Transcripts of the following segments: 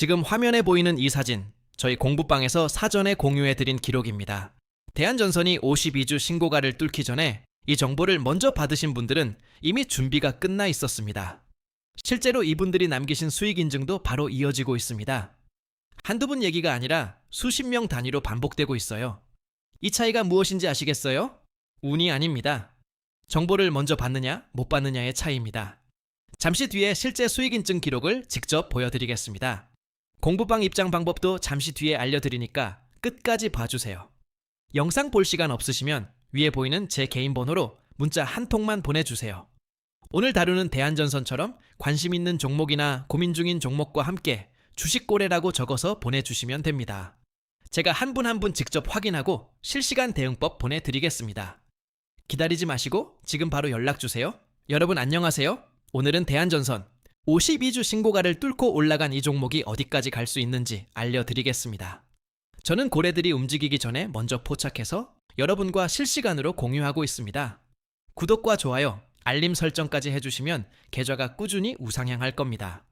지금 화면에 보이는 이 사진, 저희 공부방에서 사전에 공유해드린 기록입니다. 대한전선이 52주 신고가를 뚫기 전에 이 정보를 먼저 받으신 분들은 이미 준비가 끝나 있었습니다. 실제로 이분들이 남기신 수익 인증도 바로 이어지고 있습니다. 한두 분 얘기가 아니라 수십 명 단위로 반복되고 있어요. 이 차이가 무엇인지 아시겠어요? 운이 아닙니다. 정보를 먼저 받느냐, 못 받느냐의 차이입니다. 잠시 뒤에 실제 수익 인증 기록을 직접 보여드리겠습니다. 공부방 입장 방법도 잠시 뒤에 알려드리니까 끝까지 봐주세요. 영상 볼 시간 없으시면 위에 보이는 제 개인 번호로 문자 한 통만 보내주세요. 오늘 다루는 대한전선처럼 관심 있는 종목이나 고민 중인 종목과 함께 주식거래라고 적어서 보내주시면 됩니다. 제가 한 분 한 분 직접 확인하고 실시간 대응법 보내드리겠습니다. 기다리지 마시고 지금 바로 연락주세요. 여러분 안녕하세요. 오늘은 대한전선 52주 신고가를 뚫고 올라간 이 종목이 어디까지 갈 수 있는지 알려드리겠습니다. 저는 고래들이 움직이기 전에 먼저 포착해서 여러분과 실시간으로 공유하고 있습니다. 구독과 좋아요, 알림 설정까지 해주시면 계좌가 꾸준히 우상향할 겁니다.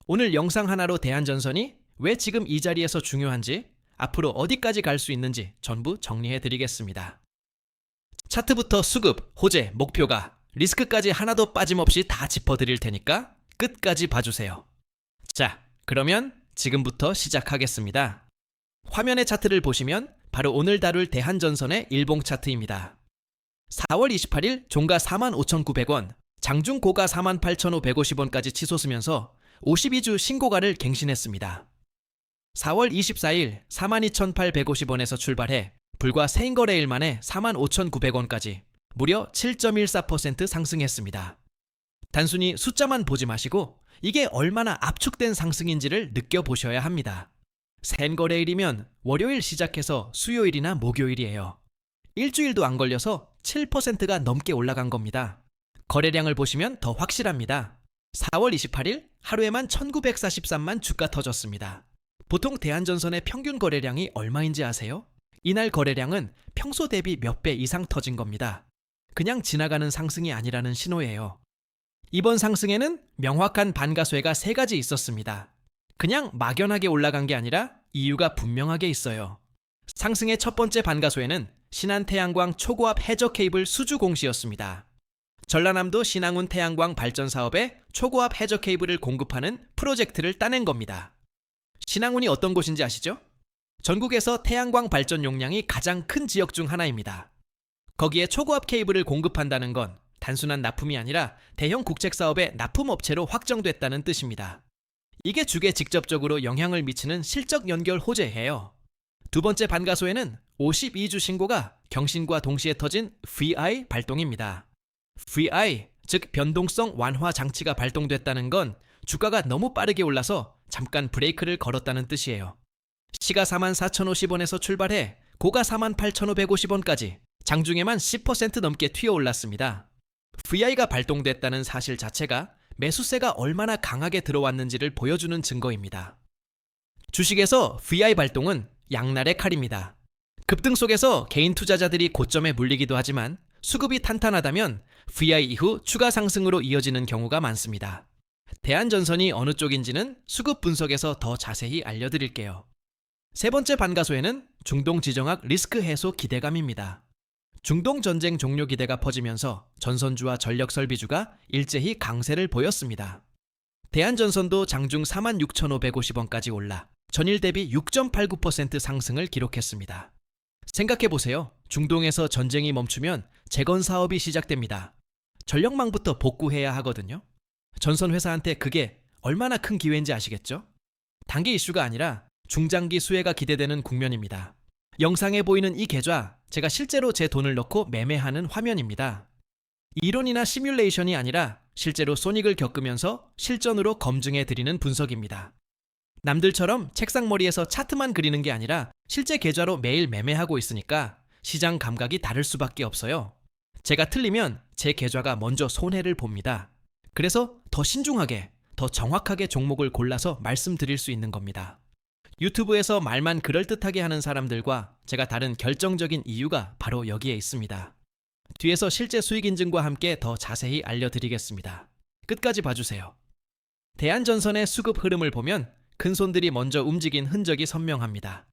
오늘 영상 하나로 대한전선이 왜 지금 이 자리에서 중요한지, 앞으로 어디까지 갈 수 있는지 전부 정리해드리겠습니다. 차트부터 수급, 호재, 목표가, 리스크까지 하나도 빠짐없이 다 짚어드릴 테니까 끝까지 봐주세요. 자, 그러면 지금부터 시작하겠습니다. 화면의 차트를 보시면 바로 오늘 다룰 대한전선의 일봉 차트입니다. 4월 28일 종가 45,900원, 장중 고가 48,550원까지 치솟으면서 52주 신고가를 갱신했습니다. 4월 24일 42,850원에서 출발해 불과 세인거래일 만에 45,900원까지 무려 7.14% 상승했습니다. 단순히 숫자만 보지 마시고 이게 얼마나 압축된 상승인지를 느껴보셔야 합니다. 센거래일이면 월요일 시작해서 수요일이나 목요일이에요. 일주일도 안 걸려서 7%가 넘게 올라간 겁니다. 거래량을 보시면 더 확실합니다. 4월 28일 하루에만 1943만 주가 터졌습니다. 보통 대한전선의 평균 거래량이 얼마인지 아세요? 이날 거래량은 평소 대비 몇 배 이상 터진 겁니다. 그냥 지나가는 상승이 아니라는 신호예요. 이번 상승에는 명확한 반가쇠가 3가지 있었습니다. 그냥 막연하게 올라간 게 아니라 이유가 분명하게 있어요. 상승의 첫 번째 반가쇠는 신한태양광 초고압 해저 케이블 수주 공시였습니다. 전라남도 신항운 태양광 발전 사업에 초고압 해저 케이블을 공급하는 프로젝트를 따낸 겁니다. 신항운이 어떤 곳인지 아시죠? 전국에서 태양광 발전 용량이 가장 큰 지역 중 하나입니다. 거기에 초고압 케이블을 공급한다는 건 단순한 납품이 아니라 대형 국책사업의 납품업체로 확정됐다는 뜻입니다. 이게 주에 직접적으로 영향을 미치는 실적 연결 호재예요. 두 번째 반가소에는 52주 신고가 경신과 동시에 터진 VI 발동입니다. VI, 즉 변동성 완화 장치가 발동됐다는 건 주가가 너무 빠르게 올라서 잠깐 브레이크를 걸었다는 뜻이에요. 시가 44,050원에서 출발해 고가 48,550원까지 장중에만 10% 넘게 튀어 올랐습니다. VI가 발동됐다는 사실 자체가 매수세가 얼마나 강하게 들어왔는지를 보여주는 증거입니다. 주식에서 VI 발동은 양날의 칼입니다. 급등 속에서 개인 투자자들이 고점에 물리기도 하지만 수급이 탄탄하다면 VI 이후 추가 상승으로 이어지는 경우가 많습니다. 대한전선이 어느 쪽인지는 수급 분석에서 더 자세히 알려드릴게요. 세 번째 반가소에는 중동 지정학 리스크 해소 기대감입니다. 중동 전쟁 종료 기대가 퍼지면서 전선주와 전력 설비주가 일제히 강세를 보였습니다. 대한전선도 장중 46,550원까지 올라 전일 대비 6.89% 상승을 기록했습니다. 생각해보세요. 중동에서 전쟁이 멈추면 재건 사업이 시작됩니다. 전력망부터 복구해야 하거든요. 전선회사한테 그게 얼마나 큰 기회인지 아시겠죠? 단기 이슈가 아니라 중장기 수혜가 기대되는 국면입니다. 영상에 보이는 이 계좌, 제가 실제로 제 돈을 넣고 매매하는 화면입니다. 이론이나 시뮬레이션이 아니라 실제로 손익을 겪으면서 실전으로 검증해드리는 분석입니다. 남들처럼 책상머리에서 차트만 그리는 게 아니라 실제 계좌로 매일 매매하고 있으니까 시장 감각이 다를 수밖에 없어요. 제가 틀리면 제 계좌가 먼저 손해를 봅니다. 그래서 더 신중하게, 더 정확하게 종목을 골라서 말씀드릴 수 있는 겁니다. 유튜브에서 말만 그럴듯하게 하는 사람들과 제가 다른 결정적인 이유가 바로 여기에 있습니다. 뒤에서 실제 수익 인증과 함께 더 자세히 알려드리겠습니다. 끝까지 봐주세요. 대한전선의 수급 흐름을 보면 큰손들이 먼저 움직인 흔적이 선명합니다.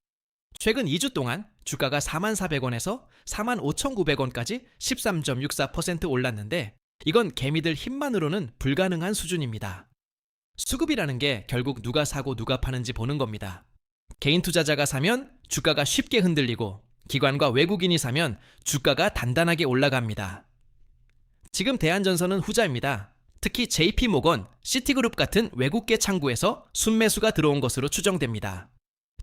최근 2주 동안 주가가 44,400원에서 45,900원까지 13.64% 올랐는데 이건 개미들 힘만으로는 불가능한 수준입니다. 수급이라는 게 결국 누가 사고 누가 파는지 보는 겁니다. 개인 투자자가 사면 주가가 쉽게 흔들리고 기관과 외국인이 사면 주가가 단단하게 올라갑니다. 지금 대한전선은 후자입니다. 특히 JP모건, 시티그룹 같은 외국계 창구에서 순매수가 들어온 것으로 추정됩니다.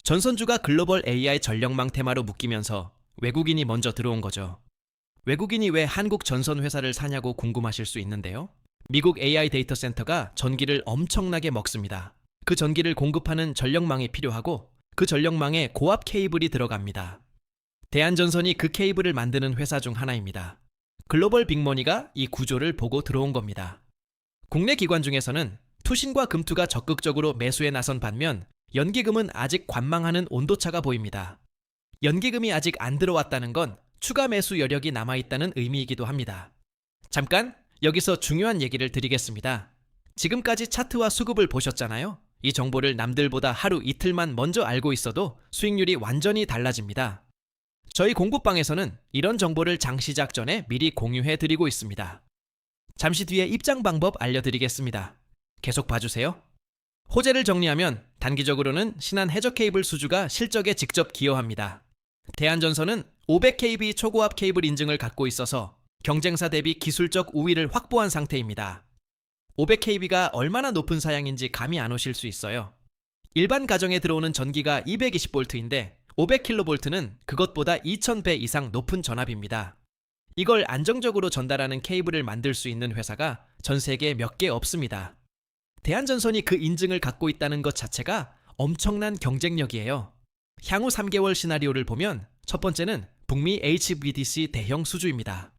전선주가 글로벌 AI 전력망 테마로 묶이면서 외국인이 먼저 들어온 거죠. 외국인이 왜 한국 전선 회사를 사냐고 궁금하실 수 있는데요. 미국 AI 데이터 센터가 전기를 엄청나게 먹습니다. 그 전기를 공급하는 전력망이 필요하고 그 전력망에 고압 케이블이 들어갑니다. 대한전선이 그 케이블을 만드는 회사 중 하나입니다. 글로벌 빅머니가 이 구조를 보고 들어온 겁니다. 국내 기관 중에서는 투신과 금투가 적극적으로 매수에 나선 반면 연기금은 아직 관망하는 온도차가 보입니다. 연기금이 아직 안 들어왔다는 건 추가 매수 여력이 남아있다는 의미이기도 합니다. 잠깐 여기서 중요한 얘기를 드리겠습니다. 지금까지 차트와 수급을 보셨잖아요. 이 정보를 남들보다 하루 이틀만 먼저 알고 있어도 수익률이 완전히 달라집니다. 저희 공부방에서는 이런 정보를 장 시작 전에 미리 공유해 드리고 있습니다. 잠시 뒤에 입장 방법 알려드리겠습니다. 계속 봐주세요. 호재를 정리하면 단기적으로는 신한 해저 케이블 수주가 실적에 직접 기여합니다. 대한전선은 500kV 초고압 케이블 인증을 갖고 있어서 경쟁사 대비 기술적 우위를 확보한 상태입니다. 500kV가 얼마나 높은 사양인지 감이 안 오실 수 있어요. 일반 가정에 들어오는 전기가 220V인데 500kV는 그것보다 2000배 이상 높은 전압입니다. 이걸 안정적으로 전달하는 케이블을 만들 수 있는 회사가 전 세계에 몇 개 없습니다. 대한전선이 그 인증을 갖고 있다는 것 자체가 엄청난 경쟁력이에요. 향후 3개월 시나리오를 보면 첫 번째는 북미 HVDC 대형 수주입니다.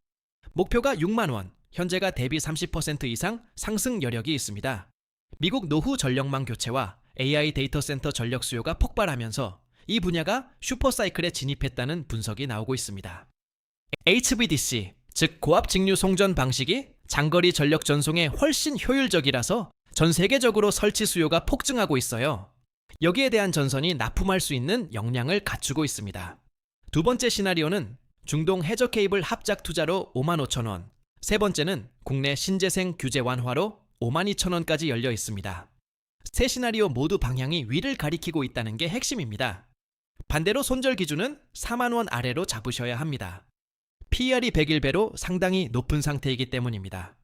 목표가 6만 원, 현재가 대비 30% 이상 상승 여력이 있습니다. 미국 노후 전력망 교체와 AI 데이터 센터 전력 수요가 폭발하면서 이 분야가 슈퍼사이클에 진입했다는 분석이 나오고 있습니다. HVDC, 즉 고압 직류 송전 방식이 장거리 전력 전송에 훨씬 효율적이라서 전 세계적으로 설치 수요가 폭증하고 있어요. 여기에 대한 전선이 납품할 수 있는 역량을 갖추고 있습니다. 두 번째 시나리오는 중동 해저 케이블 합작 투자로 55,000원, 세 번째는 국내 신재생 규제 완화로 52,000원까지 열려 있습니다. 세 시나리오 모두 방향이 위를 가리키고 있다는 게 핵심입니다. 반대로 손절 기준은 4만 원 아래로 잡으셔야 합니다. PER이 101배로 상당히 높은 상태이기 때문입니다.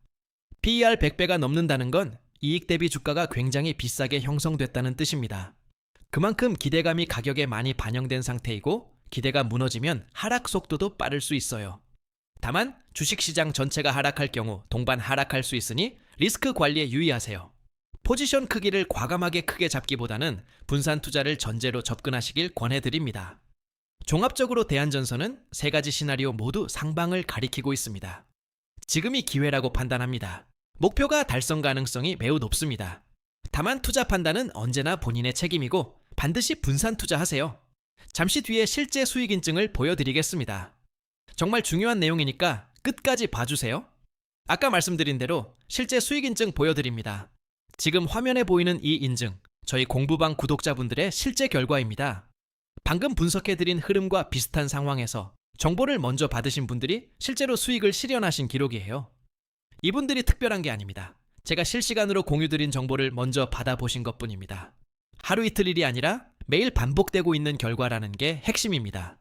PER 100배가 넘는다는 건 이익 대비 주가가 굉장히 비싸게 형성됐다는 뜻입니다. 그만큼 기대감이 가격에 많이 반영된 상태이고 기대가 무너지면 하락 속도도 빠를 수 있어요. 다만 주식시장 전체가 하락할 경우 동반 하락할 수 있으니 리스크 관리에 유의하세요. 포지션 크기를 과감하게 크게 잡기보다는 분산 투자를 전제로 접근하시길 권해드립니다. 종합적으로 대한전선은 세 가지 시나리오 모두 상방을 가리키고 있습니다. 지금이 기회라고 판단합니다. 목표가 달성 가능성이 매우 높습니다. 다만 투자 판단은 언제나 본인의 책임이고 반드시 분산 투자하세요. 잠시 뒤에 실제 수익 인증을 보여드리겠습니다. 정말 중요한 내용이니까 끝까지 봐주세요. 아까 말씀드린 대로 실제 수익 인증 보여드립니다. 지금 화면에 보이는 이 인증, 저희 공부방 구독자분들의 실제 결과입니다. 방금 분석해드린 흐름과 비슷한 상황에서 정보를 먼저 받으신 분들이 실제로 수익을 실현하신 기록이에요. 이분들이 특별한 게 아닙니다. 제가 실시간으로 공유드린 정보를 먼저 받아보신 것뿐입니다. 하루 이틀 일이 아니라 매일 반복되고 있는 결과라는 게 핵심입니다.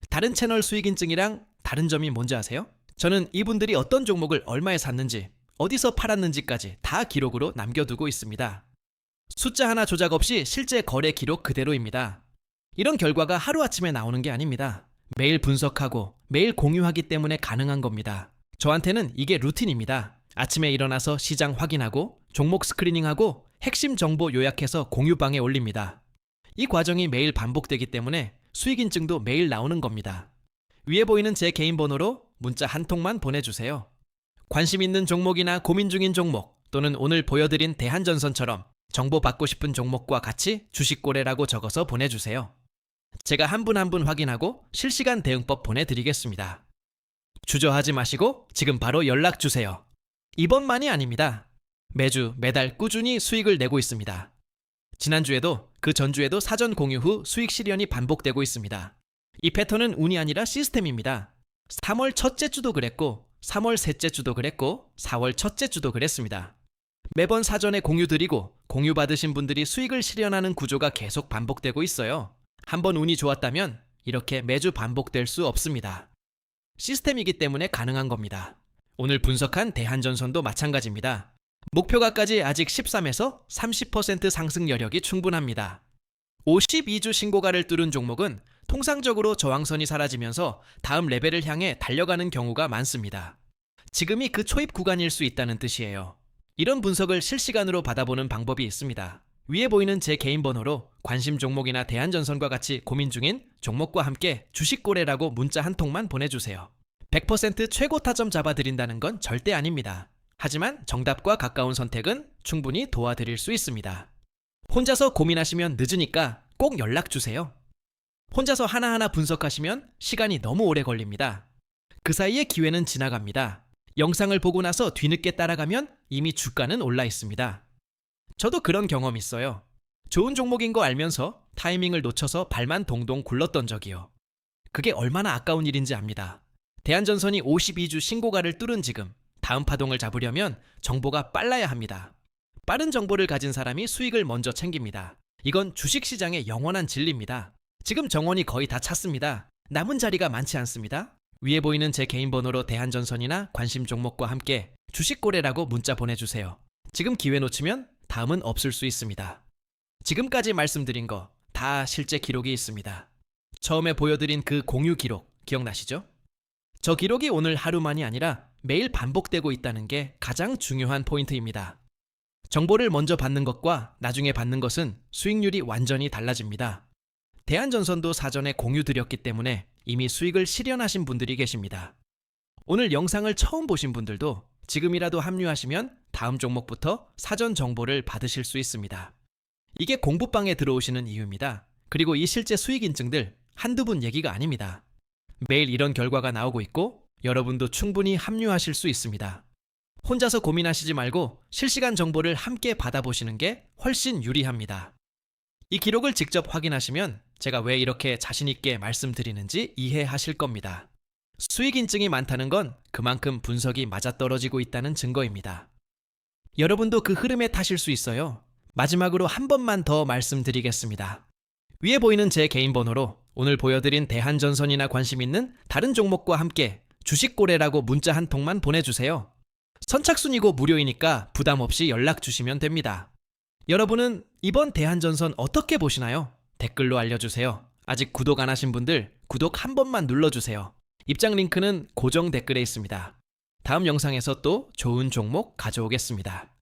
다른 채널 수익 인증이랑 다른 점이 뭔지 아세요? 저는 이분들이 어떤 종목을 얼마에 샀는지, 어디서 팔았는지까지 다 기록으로 남겨두고 있습니다. 숫자 하나 조작 없이 실제 거래 기록 그대로입니다. 이런 결과가 하루아침에 나오는 게 아닙니다. 매일 분석하고 매일 공유하기 때문에 가능한 겁니다. 저한테는 이게 루틴입니다. 아침에 일어나서 시장 확인하고 종목 스크리닝하고 핵심 정보 요약해서 공유방에 올립니다. 이 과정이 매일 반복되기 때문에 수익 인증도 매일 나오는 겁니다. 위에 보이는 제 개인 번호로 문자 한 통만 보내주세요. 관심 있는 종목이나 고민 중인 종목 또는 오늘 보여드린 대한전선처럼 정보 받고 싶은 종목과 같이 주식거래라고 적어서 보내주세요. 제가 한 분 한 분 확인하고 실시간 대응법 보내드리겠습니다. 주저하지 마시고 지금 바로 연락주세요. 이번만이 아닙니다. 매주 매달 꾸준히 수익을 내고 있습니다. 지난주에도 그 전주에도 사전 공유 후 수익 실현이 반복되고 있습니다. 이 패턴은 운이 아니라 시스템입니다. 3월 첫째 주도 그랬고 3월 셋째 주도 그랬고 4월 첫째 주도 그랬습니다. 매번 사전에 공유 드리고 공유 받으신 분들이 수익을 실현하는 구조가 계속 반복되고 있어요. 한번 운이 좋았다면 이렇게 매주 반복될 수 없습니다. 시스템이기 때문에 가능한 겁니다. 오늘 분석한 대한전선도 마찬가지입니다. 목표가까지 아직 13에서 30% 상승 여력이 충분합니다. 52주 신고가를 뚫은 종목은 통상적으로 저항선이 사라지면서 다음 레벨을 향해 달려가는 경우가 많습니다. 지금이 그 초입 구간일 수 있다는 뜻이에요. 이런 분석을 실시간으로 받아보는 방법이 있습니다. 위에 보이는 제 개인 번호로 관심 종목이나 대한전선과 같이 고민 중인 종목과 함께 주식거래라고 문자 한 통만 보내주세요. 100% 최고 타점 잡아드린다는 건 절대 아닙니다. 하지만 정답과 가까운 선택은 충분히 도와드릴 수 있습니다. 혼자서 고민하시면 늦으니까 꼭 연락주세요. 혼자서 하나하나 분석하시면 시간이 너무 오래 걸립니다. 그 사이에 기회는 지나갑니다. 영상을 보고 나서 뒤늦게 따라가면 이미 주가는 올라 있습니다. 저도 그런 경험 있어요. 좋은 종목인 거 알면서 타이밍을 놓쳐서 발만 동동 굴렀던 적이요. 그게 얼마나 아까운 일인지 압니다. 대한전선이 52주 신고가를 뚫은 지금 다음 파동을 잡으려면 정보가 빨라야 합니다. 빠른 정보를 가진 사람이 수익을 먼저 챙깁니다. 이건 주식시장의 영원한 진리입니다. 지금 정원이 거의 다 찼습니다. 남은 자리가 많지 않습니다. 위에 보이는 제 개인 번호로 대한전선이나 관심 종목과 함께 주식거래라고 문자 보내주세요. 지금 기회 놓치면 다음은 없을 수 있습니다. 지금까지 말씀드린 거 다 실제 기록이 있습니다. 처음에 보여드린 그 공유 기록 기억나시죠? 저 기록이 오늘 하루만이 아니라 매일 반복되고 있다는 게 가장 중요한 포인트입니다. 정보를 먼저 받는 것과 나중에 받는 것은 수익률이 완전히 달라집니다. 대한전선도 사전에 공유 드렸기 때문에 이미 수익을 실현하신 분들이 계십니다. 오늘 영상을 처음 보신 분들도 지금이라도 합류하시면 다음 종목부터 사전 정보를 받으실 수 있습니다. 이게 공부방에 들어오시는 이유입니다. 그리고 이 실제 수익 인증들 한두 분 얘기가 아닙니다. 매일 이런 결과가 나오고 있고 여러분도 충분히 합류하실 수 있습니다. 혼자서 고민하시지 말고 실시간 정보를 함께 받아보시는 게 훨씬 유리합니다. 이 기록을 직접 확인하시면 제가 왜 이렇게 자신있게 말씀드리는지 이해하실 겁니다. 수익 인증이 많다는 건 그만큼 분석이 맞아떨어지고 있다는 증거입니다. 여러분도 그 흐름에 타실 수 있어요. 마지막으로 한 번만 더 말씀드리겠습니다. 위에 보이는 제 개인 번호로 오늘 보여드린 대한전선이나 관심 있는 다른 종목과 함께 주식거래라고 문자 한 통만 보내주세요. 선착순이고 무료이니까 부담 없이 연락 주시면 됩니다. 여러분은 이번 대한전선 어떻게 보시나요? 댓글로 알려주세요. 아직 구독 안 하신 분들 구독 한 번만 눌러주세요. 입장 링크는 고정 댓글에 있습니다. 다음 영상에서 또 좋은 종목 가져오겠습니다.